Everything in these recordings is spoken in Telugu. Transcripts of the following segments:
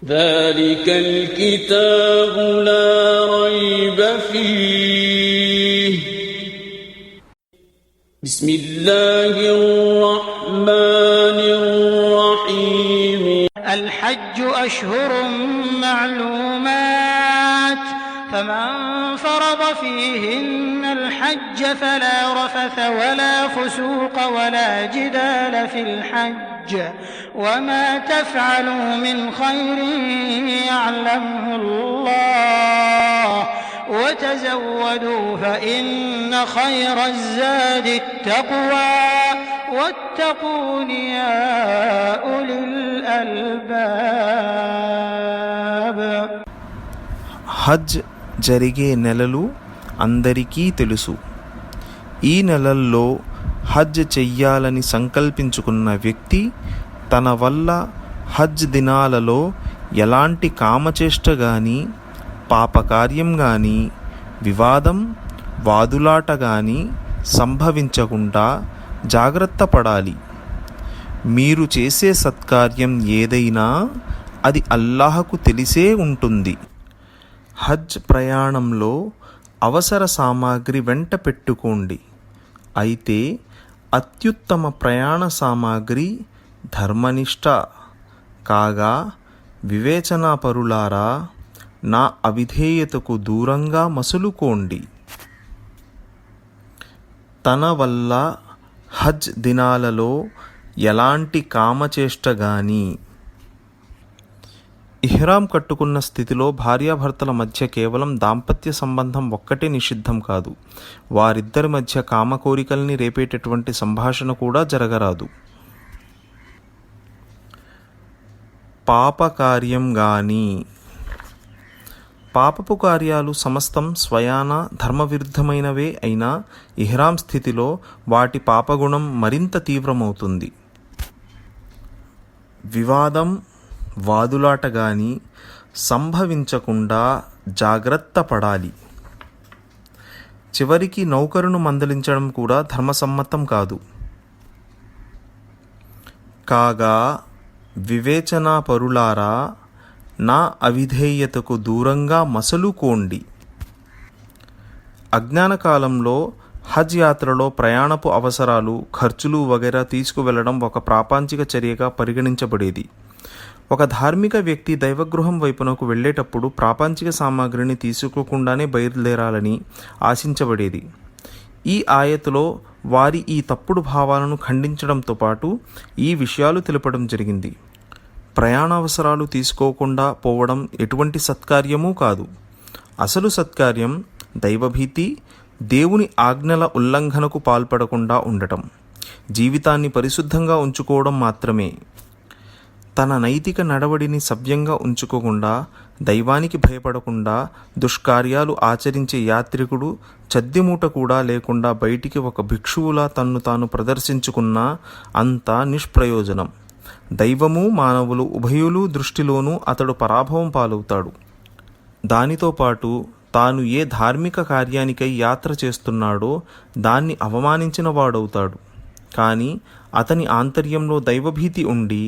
ذلك الكتاب لا ريب فيه بسم الله الرحمن الرحيم الحج أشهر معلومات فمن فرض فيهن الحج فلا رفث ولا فسوق ولا جدال في الحج وما تفعلوا من خير يعلمه الله وتزودوا فإن خير الزاد التقوى واتقون يا أولي الألباب. హజ్ జరిగే నెలలు అందరికీ తెలుసు. ఈ నెలల్లో హజ్ చెయ్యాలని సంకల్పించుకున్న వ్యక్తి తన వల్ల హజ్ దినాలలో ఎలాంటి కామచేష్ట కానీ, పాపకార్యం కానీ, వివాదం వాదులాట కానీ సంభవించకుండా జాగ్రత్త పడాలి. మీరు చేసే సత్కార్యం ఏదైనా అది అల్లాహకు తెలిసే ఉంటుంది. హజ్ ప్రయాణంలో అవసర సామాగ్రి వెంట పెట్టుకోండి. అయితే అత్యుత్తమ ప్రయాణ సామాగ్రి ధర్మనిష్ట. కాగా వివేచనాపరులారా, నా అవిధేయతకు దూరంగా మసులుకోండి. తన వల్ల హజ్ దినాలలో ఎలాంటి కామచేష్ట కానీ, ఇహ్రాం కట్టుకున్న స్థితిలో భార్యాభర్తల మధ్య కేవలం దాంపత్య సంబంధం ఒక్కటే నిషిద్ధం కాదు, వారిద్దరి మధ్య కామ కోరికల్ని రేపేటటువంటి సంభాషణ కూడా జరగరాదు. పాపకార్యం కానీ, పాపపు కార్యాలు సమస్తం స్వయాన ధర్మవిరుద్ధమైనవే అయినా ఇహ్రాం స్థితిలో వాటి పాపగుణం మరింత తీవ్రమవుతుంది. వివాదం వాదులాట కానీ సంభవించకుండా జాగ్రత్త పడాలి. చివరికి నౌకరును మందలించడం కూడా ధర్మసమ్మతం కాదు. కాగా వివేచనాపరులారా, నా అవిధేయతకు దూరంగా మసలుకోండి. అజ్ఞాన కాలంలో హజ్ యాత్రలో ప్రయాణపు అవసరాలు, ఖర్చులు వగైరా తీసుకువెళ్లడం ఒక ప్రాపంచిక చర్యగా పరిగణించబడేది. ఒక ధార్మిక వ్యక్తి దైవగృహం వైపునకు వెళ్ళేటప్పుడు ప్రాపంచిక సామాగ్రిని తీసుకోకుండానే బయలుదేరాలని ఆశించబడేది. ఈ ఆయతులో వారి ఈ తప్పుడు భావాలను ఖండించడంతో పాటు ఈ విషయాలు తెలపడం జరిగింది. ప్రయాణావసరాలు తీసుకోకుండా పోవడం ఎటువంటి సత్కార్యమూ కాదు. అసలు సత్కార్యం దైవభీతి, దేవుని ఆజ్ఞల ఉల్లంఘనకు పాల్పడకుండా ఉండటం, జీవితాన్ని పరిశుద్ధంగా ఉంచుకోవడం మాత్రమే. తన నైతిక నడవడిని సవ్యంగా ఉంచుకోకుండా, దైవానికి భయపడకుండా దుష్కార్యాలు ఆచరించే యాత్రికుడు చద్దిమూట కూడా లేకుండా బయటికి ఒక భిక్షువులా తన్ను తాను ప్రదర్శించుకున్నా అంతా నిష్ప్రయోజనం. దైవము మానవులు ఉభయులు దృష్టిలోనూ అతడు పరాభవం పాలవుతాడు. దానితో పాటు తాను ఏ ధార్మిక కార్యానికై యాత్ర చేస్తున్నాడో దాన్ని అవమానించిన వాడవుతాడు. కానీ అతని ఆంతర్యంలో దైవభీతి ఉండి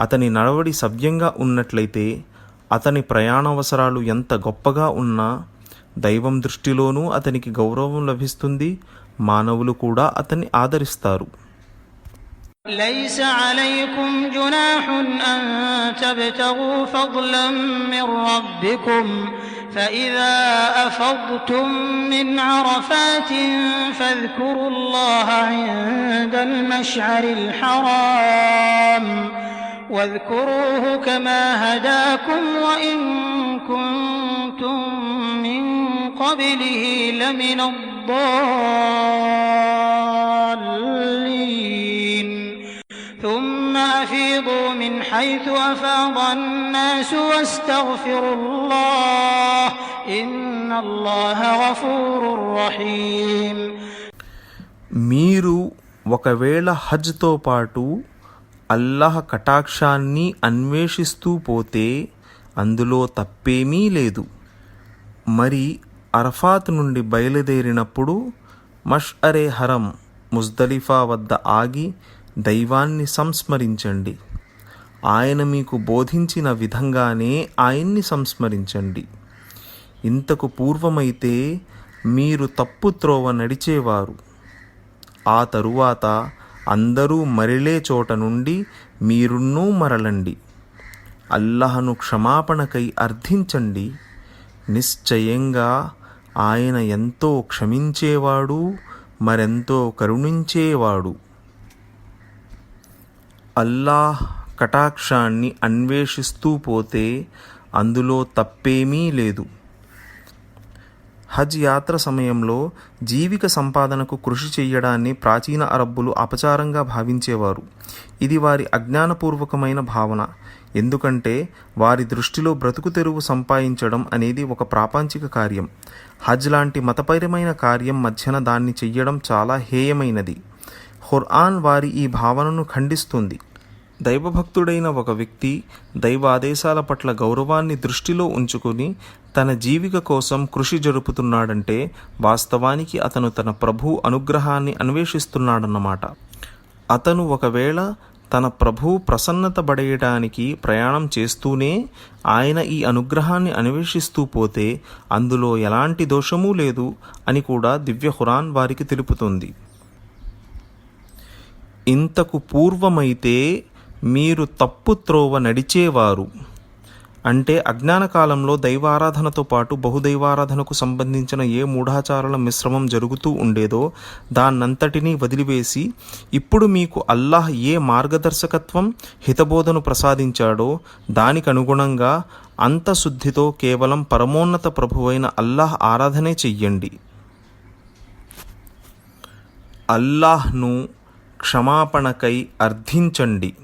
అతని నడవడి సవ్యంగా ఉన్నట్లయితే అతని ప్రయాణావసరాలు ఎంత గొప్పగా ఉన్నా దైవం దృష్టిలోనూ అతనికి గౌరవం లభిస్తుంది. మానవులు కూడా అతన్ని ఆదరిస్తారు. ليس عليكم جناح أن تبتغوا فضلا من ربكم فإذا أفضتم من عرفات فاذكروا الله عند المشعر الحرام واذكروه كما هداكم وإن كنتم من قبله لمن الضالين ثم أفيضوا من حيث أفاض الناس واستغفروا الله إن الله غفور رحيم. మీరు ఒకవేళ హజ్తో పాటు అల్లాహ్ కటాక్షాన్ని అన్వేషిస్తూ పోతే అందులో తప్పేమీ లేదు. మరి అరఫాత్ నుండి బయలుదేరినప్పుడు మష్అరే హరం ముజ్దలిఫా వద్ద ఆగి దైవాన్ని సంస్మరించండి. ఆయన మీకు బోధించిన విధంగానే ఆయన్ని సంస్మరించండి. ఇంతకు పూర్వమైతే మీరు తప్పు త్రోవ నడిచేవారు. ఆ తరువాత అందరూ మరలే చోట నుండి మీరున్నూ మరలండి. అల్లాహను క్షమాపణకై అర్థించండి. నిశ్చయంగా ఆయన ఎంతో క్షమించేవాడు, మరెంతో కరుణించేవాడు. అల్లాహ్ కటాక్షాన్ని అన్వేషిస్తూ పోతే అందులో తప్పేమీ లేదు. హజ్ యాత్ర సమయంలో జీవిక సంపాదనకు కృషి చెయ్యడాన్ని ప్రాచీన అరబ్బులు అపచారంగా భావించేవారు. ఇది వారి అజ్ఞానపూర్వకమైన భావన. ఎందుకంటే వారి దృష్టిలో బ్రతుకు తెరువు సంపాదించడం అనేది ఒక ప్రాపంచిక కార్యం. హజ్ లాంటి మతపరమైన కార్యం మధ్యన దాన్ని చెయ్యడం చాలా హేయమైనది. ఖురాన్ వారి ఈ భావనను ఖండిస్తుంది. దైవభక్తుడైన ఒక వ్యక్తి దైవాదేశాల పట్ల గౌరవాన్ని దృష్టిలో ఉంచుకుని తన జీవిక కోసం కృషి జరుపుతున్నాడంటే వాస్తవానికి అతను తన ప్రభు అనుగ్రహాన్ని అన్వేషిస్తున్నాడన్నమాట. అతను ఒకవేళ తన ప్రభు ప్రసన్నత పడేయడానికి ప్రయాణం చేస్తూనే ఆయన ఈ అనుగ్రహాన్ని అన్వేషిస్తూ పోతే అందులో ఎలాంటి దోషమూ లేదు అని కూడా దివ్య ఖురాన్ వారికి తెలుపుతుంది. ఇంతకు పూర్వమైతే మీరు తప్పు త్రోవ నడిచేవారు అంటే అజ్ఞాన కాలంలో దైవారాధనతో పాటు బహుదైవారాధనకు సంబంధించిన ఏ మూఢాచారాల మిశ్రమం జరుగుతూ ఉండేదో దాన్నంతటినీ వదిలివేసి ఇప్పుడు మీకు అల్లాహ్ ఏ మార్గదర్శకత్వం హితబోధను ప్రసాదించాడో దానికి అనుగుణంగా అంతశుద్ధితో కేవలం పరమోన్నత ప్రభువైన అల్లాహ్ ఆరాధనే చెయ్యండి. అల్లాహ్ను క్షమాపణకై అర్థించండి.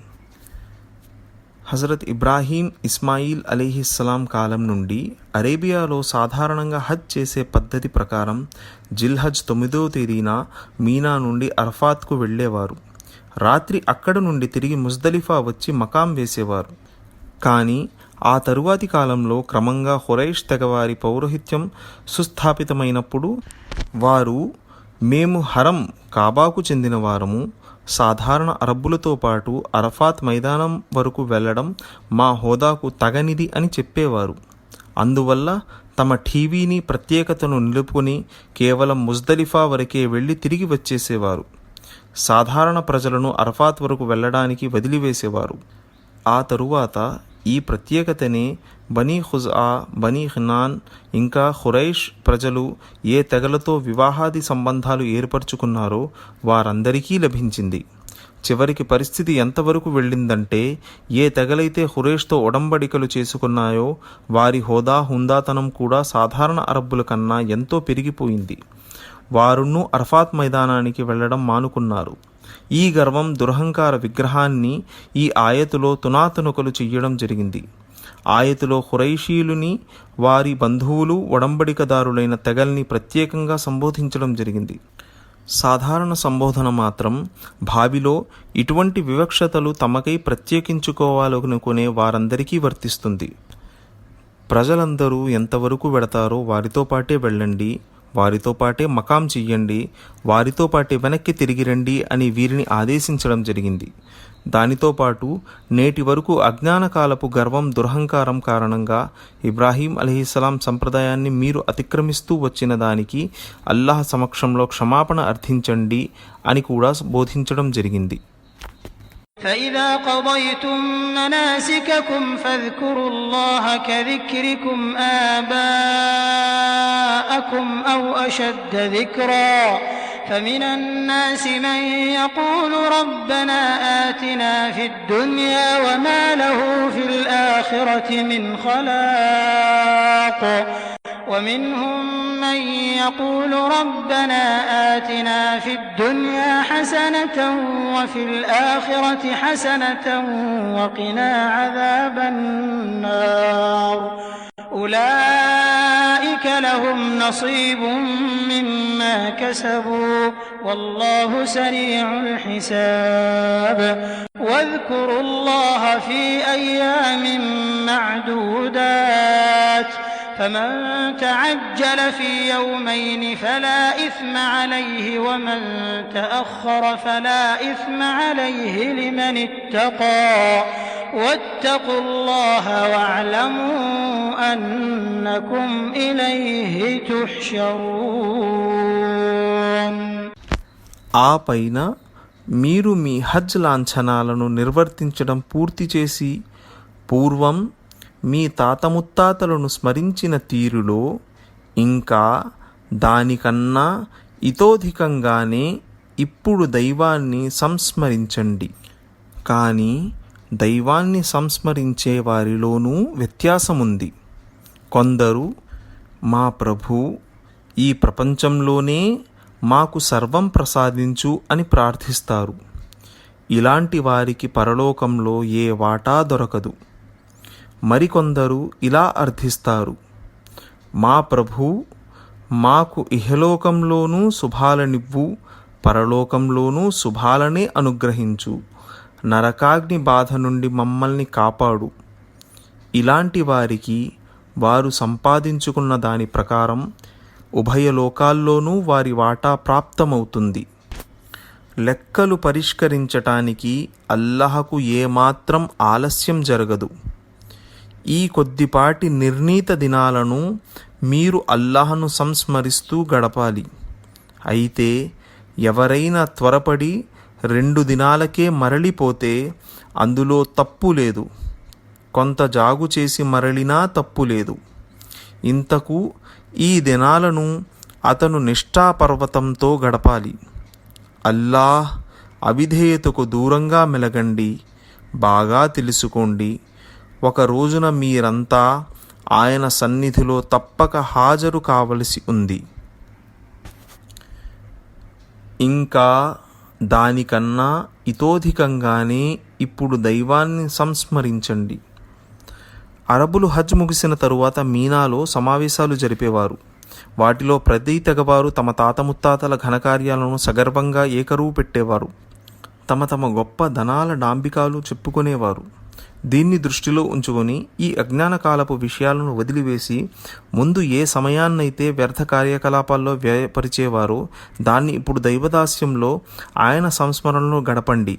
హజరత్ ఇబ్రాహీం ఇస్మాయిల్ అలీహిస్సలాం కాలం నుండి అరేబియాలో సాధారణంగా హజ్ చేసే పద్ధతి ప్రకారం జిల్హజ్ 9వ తేదీన మీనా నుండి అరఫాత్కు వెళ్ళేవారు. రాత్రి అక్కడ నుండి తిరిగి ముజ్దలిఫా వచ్చి మకాం వేసేవారు. కానీ ఆ తరువాతి కాలంలో క్రమంగా ఖురైష్ తెగవారి పౌరోహిత్యం సుస్థాపితమైనప్పుడు వారు మేము హరం కాబాకు చెందిన వారము, సాధారణ అరబ్బులతో పాటు అరఫాత్ మైదానం వరకు వెళ్ళడం మా హోదాకు తగనిది అని చెప్పేవారు. అందువల్ల తమ టీవీని ప్రత్యేకతను నిలుపుకొని కేవలం ముజ్దలిఫా వరకే వెళ్ళి తిరిగి వచ్చేసేవారు. సాధారణ ప్రజలను అరఫాత్ వరకు వెళ్ళడానికి వదిలివేసేవారు. ఆ తరువాత ఈ ప్రత్యేకతనే బనీ ఖుజా, బనీ ఖినాన్ ఇంకా ఖురైష్ ప్రజలు ఏ తెగలతో వివాహాది సంబంధాలు ఏర్పరచుకున్నారో వారందరికీ లభించింది. చివరికి పరిస్థితి ఎంతవరకు వెళ్ళిందంటే ఏ తెగలైతే ఖురైష్తో ఒడంబడికలు చేసుకున్నాయో వారి హోదా హుందాతనం కూడా సాధారణ అరబ్బుల కన్నా ఎంతో పెరిగిపోయింది. వారును అరఫాత్ మైదానానికి వెళ్ళడం మానుకున్నారు. ఈ గర్వం దురహంకార విగ్రహాన్ని ఈ ఆయతులో తునాతునకలు చెయ్యడం జరిగింది. ఆయతులో ఖురైషీలుని వారి బంధువులు ఒడంబడికదారులైన తెగల్ని ప్రత్యేకంగా సంబోధించడం జరిగింది. సాధారణ సంబోధన మాత్రం భావిలో ఇటువంటి వివక్షతలు తమకై ప్రత్యేకించుకోవాలనుకునే వారందరికీ వర్తిస్తుంది. ప్రజలందరూ ఎంతవరకు వెడతారో వారితో పాటే వెళ్ళండి, వారితో పాటే మకాం చెయ్యండి, వారితో పాటే వెనక్కి తిరిగి రండి అని వీరిని ఆదేశించడం జరిగింది. దానితో పాటు నేటి వరకు అజ్ఞానకాలపు గర్వం దురహంకారం కారణంగా ఇబ్రాహీం అలీహిస్సలాం సంప్రదాయాన్ని మీరు అతిక్రమిస్తూ వచ్చిన దానికి అల్లాహ్ సమక్షంలో క్షమాపణ అర్థించండి అని కూడా బోధించడం జరిగింది. فإذا قضيتم مناسككم فاذكروا الله كذكركم آباءكم أو أشد ذكرا فمن الناس من يقول ربنا آتنا في الدنيا وما له في الآخرة من خلاق ومنهم من يقول ربنا آتنا في الدنيا حسنة وفي الآخرة حسنة وقنا عذاب النار أولئك لهم نصيب مما كسبوا والله سريع الحساب واذكروا الله في أيام معدودات فمن تعجل في يومين فلا إثم عليه ومن تأخر فلا إثم عليه لمن اتقى واتقوا الله واعلموا أنكم إليه تحشرون. ఆ పైన మీరు మీ హజ్ లాంఛనాలను నిర్వర్తించడం పూర్తి చేసి పూర్వం మీ తాత ముత్తాతలను స్మరించిన తీరులో ఇంకా దానికన్నా ఇతోధికంగానే ఇప్పుడు దైవాన్ని సంస్మరించండి. కానీ దైవాన్ని సంస్మరించే వారిలోనూ వ్యత్యాసముంది. కొందరు మా ప్రభు ఈ ప్రపంచంలోనే మాకు సర్వం ప్రసాదించు అని ప్రార్థిస్తారు. ఇలాంటి వారికి పరలోకంలో ఏ వాటా దొరకదు. మరికొందరు ఇలా అర్థిస్తారు, మా ప్రభు మాకు ఇహలోకంలోనూ శుభాలనివ్వు, పరలోకంలోనూ శుభాలనే అనుగ్రహించు, నరకాగ్ని బాధ నుండి మమ్మల్ని కాపాడు. ఇలాంటి వారికి వారు సంపాదించుకున్న దాని ప్రకారం ఉభయలోకాల్లోనూ వారి వాటా ప్రాప్తమవుతుంది. లెక్కలు పరిష్కరించటానికి అల్లాహకు ఏమాత్రం ఆలస్యం జరగదు. ఈ కొద్దిపాటి నిర్ణీత దినాలను మీరు అల్లాహను సంస్మరిస్తూ గడపాలి. అయితే ఎవరైనా త్వరపడి 2 దినాలకే మరలిపోతే అందులో తప్పు లేదు. కొంత జాగు చేసి మరలినా తప్పు లేదు. ఇంతకు ఈ దినాలను అతను నిష్ఠాపర్వతంతో గడపాలి. అల్లాహ్ అవిధేయతకు దూరంగా మెలగండి. బాగా తెలుసుకోండి, ఒక రోజున మీరంతా ఆయన సన్నిధిలో తప్పక హాజరు కావలసి ఉంది. ఇంకా దానికన్నా ఇతోధికంగానే ఇప్పుడు దైవాన్ని సంస్మరించండి. అరబులు హజ్ ముగిసిన తరువాత మీనాలో సమావేశాలు జరిపేవారు. వాటిలో ప్రతి తెగవారు తమ తాత ముత్తాతల ఘనకార్యాలను సగర్వంగా ఏకరువు పెట్టేవారు. తమ తమ గొప్ప ధనాల డాంబికాలు చెప్పుకునేవారు. దీన్ని దృష్టిలో ఉంచుకొని ఈ అజ్ఞానకాలపు విషయాలను వదిలివేసి ముందు ఏ సమయాన్నైతే వ్యర్థ కార్యకలాపాల్లో వ్యయపరిచేవారో దాన్ని ఇప్పుడు దైవదాస్యంలో ఆయన సంస్మరణలో గడపండి.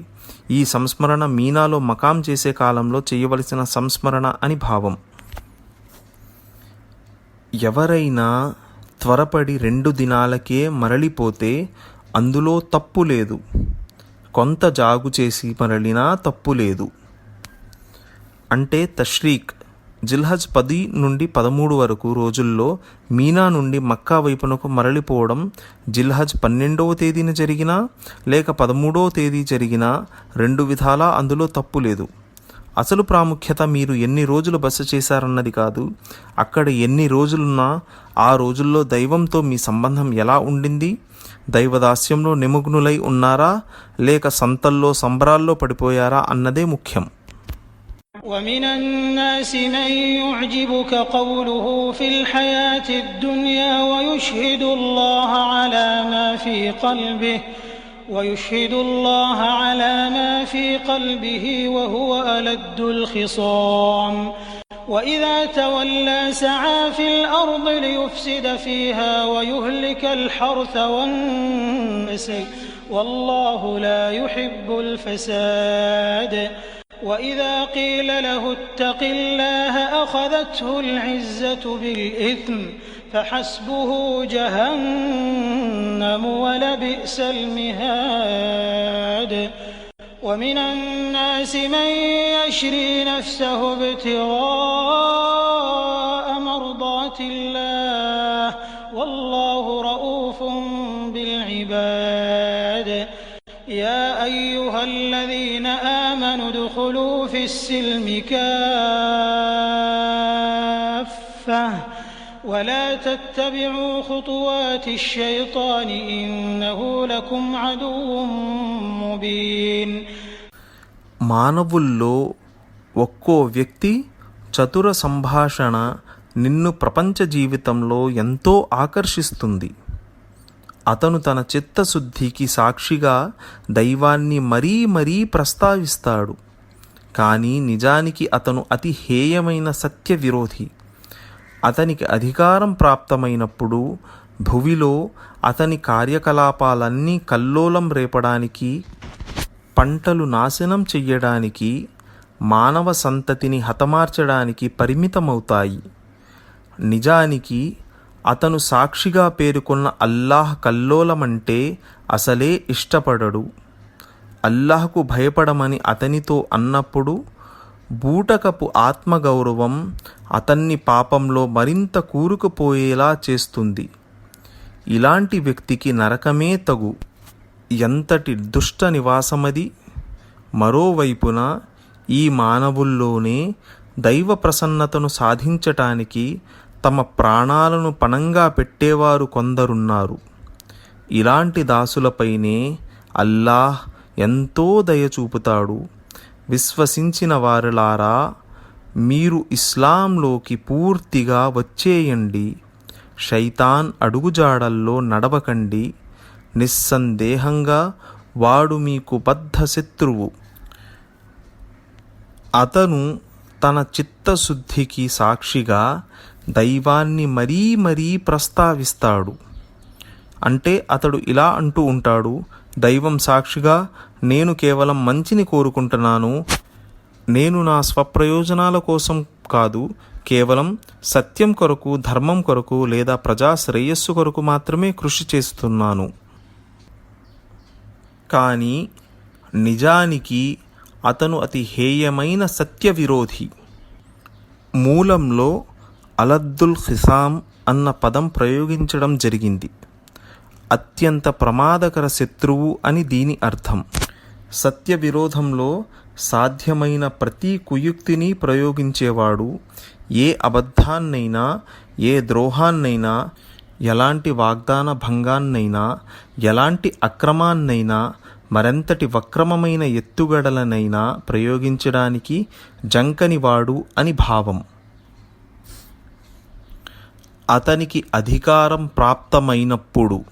ఈ సంస్మరణ మీనాలో మకాం చేసే కాలంలో చేయవలసిన సంస్మరణ అని భావం. ఎవరైనా త్వరపడి 2 దినాలకే మరలిపోతే అందులో తప్పు లేదు. కొంత జాగు చేసి మరలినా తప్పు లేదు. అంటే తష్రీక్ జిల్హజ్ 10 నుండి 13 వరకు రోజుల్లో మీనా నుండి మక్కా వైపునకు మరలిపోవడం జిల్హజ్ 12వ తేదీన జరిగినా లేక 13వ తేదీ జరిగినా 2 విధాలా అందులో తప్పు లేదు. అసలు ప్రాముఖ్యత మీరు ఎన్ని రోజులు బస చేశారన్నది కాదు, అక్కడ ఎన్ని రోజులున్నా ఆ రోజుల్లో దైవంతో మీ సంబంధం ఎలా ఉండింది, దైవదాస్యంలో నిమగ్నులై ఉన్నారా లేక సంతల్లో సంబరాల్లో పడిపోయారా అన్నదే ముఖ్యం. ومن الناس من يعجبك قوله في الحياة الدنيا ويشهد الله على ما في قلبه وهو ألد الخصام وإذا تولى سعى في الأرض ليفسد فيها ويهلك الحرث والنسل والله لا يحب الفساد وإذا قيل له اتق الله أخذته العزة بالإثم فحسبه جهنم ولبئس المهاد ومن الناس من يشري نفسه ابتغاء مرضات الله والله رؤوف بالعباد يا أيها الذين آمنوا ادخلوا في السلم كافة ولا تتبعوا خطوات الشيطان إنه لكم عدو مبين. మానవుల్లో ఒక్కో వ్యక్తి చతుర సంభాషణ నిన్ను ప్రపంచ జీవితంలో ఎంతో ఆకర్షిస్తుంది. అతను తన చిత్తశుద్ధికి సాక్షిగా దైవాన్ని మరీ మరీ ప్రస్తావిస్తాడు. కానీ నిజానికి అతను అతి హేయమైన సత్య విరోధి. అతనికి అధికారం ప్రాప్తమైనప్పుడు భువిలో అతని కార్యకలాపాలన్నీ కల్లోలం రేపడానికి, పంటలు నాశనం చెయ్యడానికి, మానవ సంతతిని హతమార్చడానికి పరిమితమవుతాయి. నిజానికి అతను సాక్షిగా పేర్కొన్న అల్లాహ్ కల్లోలమంటే అసలే ఇష్టపడడు. అల్లాహ్కు భయపడమని అతనితో అన్నప్పుడు బూటకపు ఆత్మగౌరవం అతన్ని పాపంలో మరింత కూరుకుపోయేలా చేస్తుంది. ఇలాంటి వ్యక్తికి నరకమే తగు. ఎంతటి దుష్ట నివాసమది! మరోవైపున ఈ మానవుల్లోనే దైవ ప్రసన్నతను సాధించటానికి తమ ప్రాణాలను పణంగా పెట్టేవారు కొందరున్నారు. ఇలాంటి దాసులపైనే అల్లాహ్ ఎంతో దయ చూపుతాడు. విశ్వసించిన వారులారా, మీరు ఇస్లాంలోకి పూర్తిగా వచ్చేయండి. శైతాన్ అడుగుజాడల్లో నడవకండి. నిస్సందేహంగా వాడు మీకు బద్ధ శత్రువు. అతను తన చిత్తశుద్ధికి సాక్షిగా దైవాన్ని మరీ మరీ ప్రస్తావిస్తాడు. అంటే అతడు ఇలా అంటూ ఉంటాడు, దైవం సాక్షిగా నేను కేవలం మంచిని కోరుకుంటున్నాను. నేను నా స్వప్రయోజనాల కోసం కాదు, కేవలం సత్యం కొరకు, ధర్మం కొరకు లేదా ప్రజా శ్రేయస్సు కొరకు మాత్రమే కృషి చేస్తున్నాను. కానీ నిజానికి అతను అతి హేయమైన సత్య విరోధి. మూలంలో అలద్దుల్ ఖిసామ్ అన్న పదం ప్రయోగించడం జరిగింది. అత్యంత ప్రమాదకర శత్రువు అని దీని అర్థం. సత్య విరోధంలో సాధ్యమైన ప్రతి కుయుక్తిని ప్రయోగించేవాడు ఏ అబద్ధాన్నైనా, ఏ ద్రోహాన్నైనా, ఎలాంటి వాగ్దాన భంగాన్నైనా, ఎలాంటి అక్రమాన్నైనా, మరెంతటి వక్రమమైన ఎత్తుగడలనైనా ప్రయోగించడానికి జంకనివాడు అని భావం. అతనికి అధికారం ప్రాప్తమైనప్పుడు.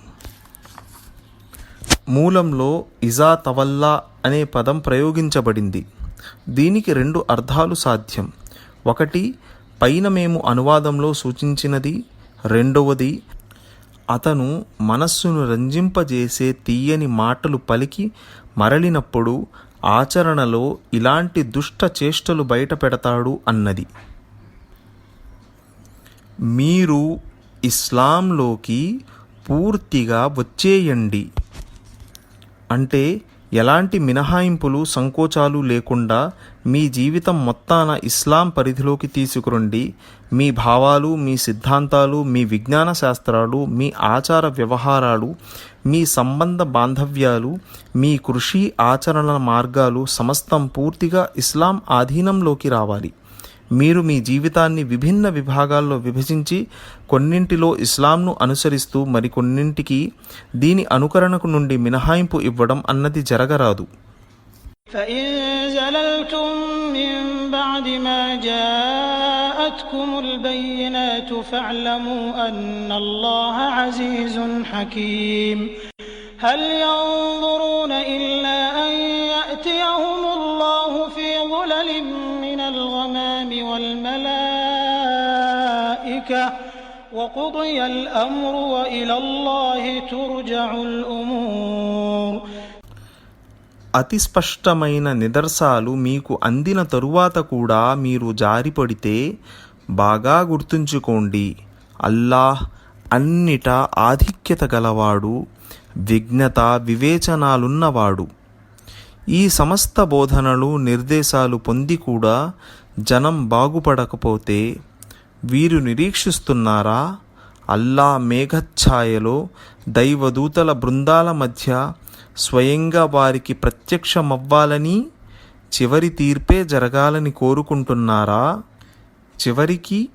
మూలంలో ఇజా తవల్లా అనే పదం ప్రయోగించబడింది. దీనికి రెండు అర్థాలు సాధ్యం. ఒకటి పైన మేము అనువాదంలో సూచించినది. రెండవది అతను మనస్సును రంజింపజేసే తీయని మాటలు పలికి మరలినప్పుడు ఆచరణలో ఇలాంటి దుష్ట చేష్టలు బయట పెడతాడు అన్నది. మీరు ఇస్లాంలోకి పూర్తిగా వచ్చేయండి అంటే ఎలాంటి మినహాయింపులు, సంకోచాలు లేకుండా మీ జీవితం మొత్తాన ఇస్లాం పరిధిలోకి తీసుకురండి. మీ భావాలు, మీ సిద్ధాంతాలు, మీ విజ్ఞాన శాస్త్రాలు, మీ ఆచార వ్యవహారాలు, మీ సంబంధ బాంధవ్యాలు, మీ కృషి ఆచరణ మార్గాలు సమస్తం పూర్తిగా ఇస్లాం ఆధీనంలోకి రావాలి. మీరు మీ జీవితాన్ని విభిన్న విభాగాల్లో విభజించి కొన్నింటిలో ఇస్లాంను అనుసరిస్తూ మరికొన్నింటికి దీని అనుకరణకు నుండి మినహాయింపు ఇవ్వడం అన్నది జరగరాదు. فَإِن زَلَلْتُم مِّن بَعْدِ مَا جَاءَتْكُمُ الْبَيِّنَاتُ فَاعْلَمُوا أَنَّ اللَّهَ عَزِيزٌ حَكِيمٌ هَلْ يَنظُرُونَ إِلَّا أَن يَأْتِيَهُمُ اللَّهُ فِي ظُلَلٍ مِّنَ الْغَمَامِ وَالْمَلَائِكَةُ وَقُضِيَ الْأَمْرُ وَإِلَى اللَّهِ تُرْجَعُ الْأُمُورُ. అతి స్పష్టమైన నిదర్శాలు మీకు అందిన తరువాత కూడా మీరు జారిపడితే బాగా గుర్తుంచుకోండి, అల్లాహ్ అన్నిటా ఆధిక్యత గలవాడు, విజ్ఞత వివేచనాలున్నవాడు. ఈ సమస్త బోధనలు, నిర్దేశాలు పొంది కూడా జనం బాగుపడకపోతే వీరు నిరీక్షిస్తున్నారా? అల్లాహ్ మేఘఛాయలో దైవదూతల బృందాల మధ్య స్వయంగా వారికి ప్రత్యక్షమవ్వాలని, చివరి తీర్పే జరగాలని కోరుకుంటున్నారా? చివరికి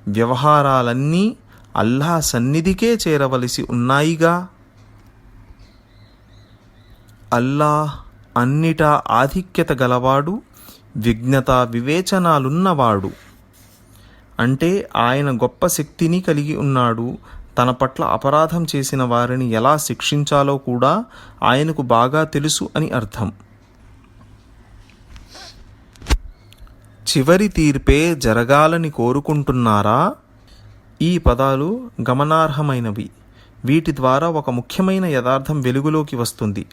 వ్యవహారాలన్నీ అల్లాహ్ సన్నిధికే చేరవలసి ఉన్నాయిగా. అల్లాహ్ అన్నిటా ఆధిక్యత గలవాడు, విజ్ఞత వివేచనాలున్నవాడు. అంటే ఆయన గొప్ప శక్తిని కలిగి ఉన్నాడు. తన పట్ల అపరాధం చేసిన వారిని ఎలా శిక్షించాలో కూడా ఆయనకు బాగా తెలుసు అని అర్థం. చివరి తీర్పే జరగాలని కోరుకుంటున్నారా? ఈ పదాలు గమనార్హమైనవి. వీటి ద్వారా ఒక ముఖ్యమైన యథార్థం వెలుగులోకి వస్తుంది.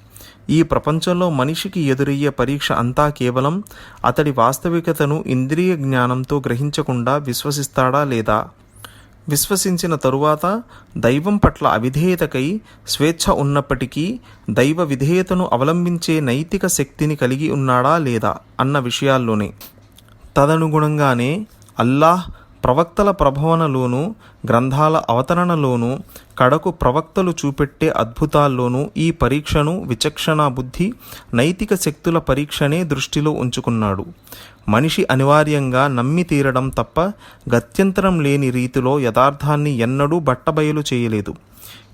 ఈ ప్రపంచంలో మనిషికి ఎదురయ్యే పరీక్ష అంతా కేవలం అతడి వాస్తవికతను ఇంద్రియ జ్ఞానంతో గ్రహించకుండా విశ్వసిస్తాడా లేదా, విశ్వసించిన తరువాత దైవం పట్ల అవిధేయతకై స్వేచ్ఛ ఉన్నప్పటికీ దైవ విధేయతను అవలంబించే నైతిక శక్తిని కలిగి ఉన్నాడా లేదా అన్న విషయాల్లోనే. తదనుగుణంగానే అల్లాహ్ ప్రవక్తల ప్రభవనలోనూ గ్రంథాల అవతరణలోనూ కడకు ప్రవక్తలు చూపెట్టే అద్భుతాల్లోనూ ఈ పరీక్షను విచక్షణ బుద్ధి నైతిక శక్తుల పరీక్షనే దృష్టిలో ఉంచుకున్నాడు. మనిషి అనివార్యంగా నమ్మి తీరడం తప్ప గత్యంతరం లేని రీతిలో యథార్థాన్ని ఎన్నడూ బట్టబయలు చేయలేదు.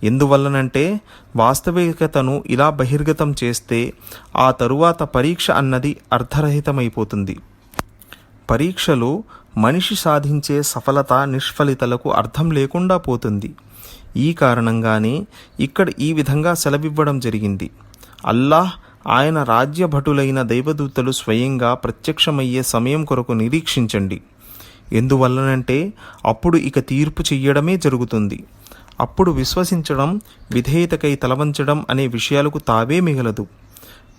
ఎందువల్లనంటే వాస్తవికతను ఇలా బహిర్గతం చేస్తే ఆ తరువాత పరీక్ష అన్నది అర్థరహితమైపోతుంది. పరీక్షలో మనిషి సాధించే సఫలత నిష్ఫలితలకు అర్థం లేకుండా పోతుంది. ఈ కారణంగానే ఇక్కడ ఈ విధంగా సెలవివ్వడం జరిగింది. అల్లాహ్ ఆయన రాజ్యభటులైన దైవదూతలు స్వయంగా ప్రత్యక్షమయ్యే సమయం కొరకు నిరీక్షించండి. ఎందువల్లనంటే అప్పుడు ఇక తీర్పు చెయ్యడమే జరుగుతుంది. అప్పుడు విశ్వసించడం, విధేయతకై తలవంచడం అనే విషయాలకు తావే మిగలదు.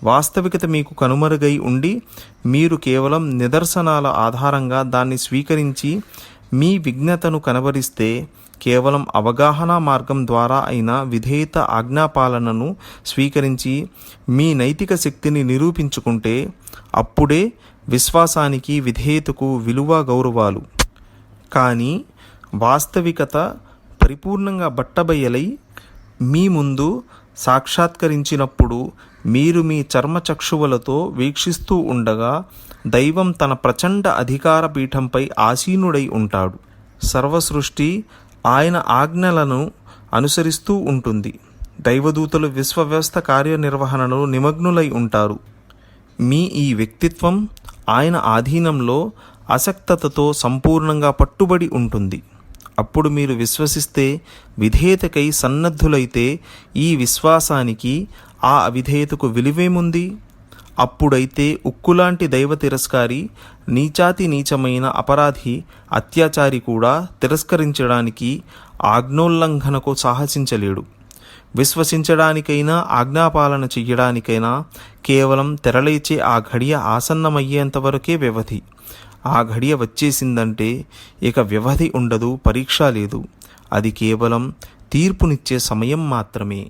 వాస్తవికత మీకు కనుమరుగై ఉండి మీరు కేవలం నిదర్శనాల ఆధారంగా దాన్ని స్వీకరించి మీ విఘ్నతను కనబరిస్తే, కేవలం అవగాహన మార్గం ద్వారా అయిన విధేయత ఆజ్ఞాపాలనను స్వీకరించి మీ నైతిక శక్తిని నిరూపించుకుంటే అప్పుడే విశ్వాసానికి విధేయతకు విలువ గౌరవాలు. కానీ వాస్తవికత పరిపూర్ణంగా బట్టబయలై మీ ముందు సాక్షాత్కరించినప్పుడు మీరు మీ చర్మచక్షువులతో వీక్షిస్తూ ఉండగా దైవం తన ప్రచండ అధికార పీఠంపై ఆసీనుడై ఉంటాడు. సర్వసృష్టి ఆయన ఆజ్ఞలను అనుసరిస్తూ ఉంటుంది. దైవదూతలు విశ్వవ్యవస్థ కార్యనిర్వహణలో నిమగ్నులై ఉంటారు. మీ ఈ వ్యక్తిత్వం ఆయన ఆధీనంలో అసక్తతతో సంపూర్ణంగా పట్టుబడి ఉంటుంది. అప్పుడు మీరు విశ్వసిస్తే, విధేయతకై సన్నద్ధులైతే ఈ విశ్వాసానికి ఆ అవిధేయతకు విలువేముంది? అప్పుడైతే ఉక్కులాంటి దైవ తిరస్కారి, నీచాతి నీచమైన అపరాధి, అత్యాచారి కూడా తిరస్కరించడానికి, ఆజ్ఞోల్లంఘనకు సాహసించలేడు. విశ్వసించడానికైనా ఆజ్ఞాపాలన చెయ్యడానికైనా కేవలం తెరలేచే ఆ ఘడియ ఆసన్నమయ్యేంతవరకే వ్యవధి. ఆ ఘడియ వచ్చేసిందంటే ఇక వ్యవధి ఉండదు, పరీక్ష లేదు. అది కేవలం తీర్పునిచ్చే సమయం మాత్రమే.